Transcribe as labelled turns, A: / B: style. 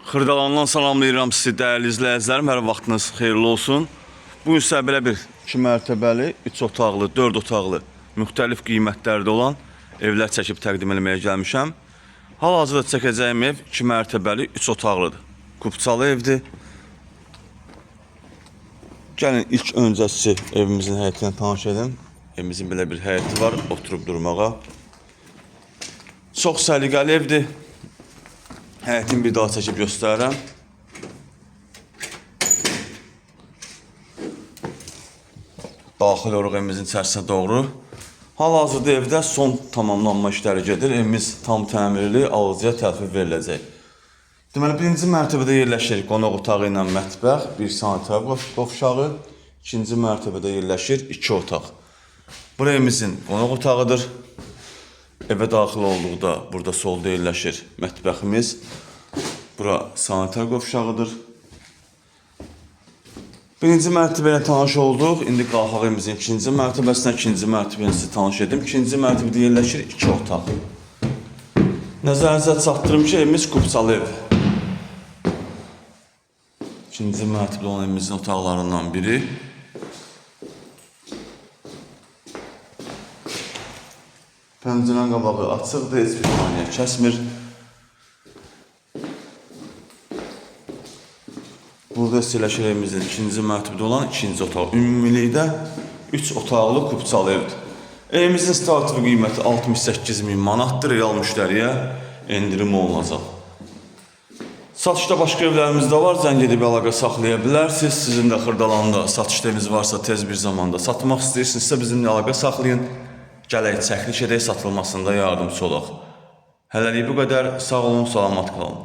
A: Xırdalandan salamlayıram sizi dəyərli izləyicilərim. Hər vaxtınız xeyirli olsun. Bugün sizə belə bir 2 mərtəbəli, 3 otaqlı, 4 otaqlı, müxtəlif qiymətlərdə olan evlər çəkib təqdim etməyə gəlmişəm. Hal-hazırda çəkəcəyim ev 2 mərtəbəli, 3 otaqlıdır. Kupçalı evdir. Gəlin ilk öncəsi evimizin həyətinə tanış edin. Evimizin belə bir həyəti var, oturub durmağa. Çox səliqəli evdir. Həyətini bir daha çəkib göstərirəm. Daxil oluruq evimizin içərisinə doğru. Hal-hazırda evdə son tamamlanma işləri gedir. Evimiz tam təmirli, alıcıya təhvil veriləcək. Deməli, birinci mərtəbədə yerləşir qonaq otağı ilə mətbəx, bir sanitar qovşağı. İkinci mərtəbədə yerləşir 2 otaq. Bura evimizin qonaq otağıdır. Evə daxil olduqda burada solda yerləşir mətbəximiz. Bura sanitar qovşağıdır. Birinci mərtəbə ilə tanış olduq. İndi qalxaq evimizin ikinci mərtəbəsinə, ikinci mərtəbəni sizi tanış edim. İkinci mərtəbədə yerləşir 2 otaq. Nəzərinizə çatdırım ki, evimiz kupçalı ev. İkinci mərtəbədə olan evimizin otaqlarından biri. Pəncərənin qabağı açıqdır, heç bir saniyə kəsmir. Burada yerləşir evimizin ikinci mərtəbədə olan ikinci otaq. Ümumilikdə 3 otaqlı kupçalı evdir. Evimizin startı qiyməti 68.000 manatdır. Real müştəriyə endirim olunacaq. Satışda başqa evlərimiz də var. Zəng edib əlaqə saxlaya bilərsiniz. Sizin də Xırdalanda satışda eviniz varsa tez bir zamanda satmaq istəyirsinizsə bizimlə əlaqə saxlayın. Gələk çəkiliş edək, satılmasında yardımcı olaq. Hələlik bu qədər. Sağ olun, salamat qalın.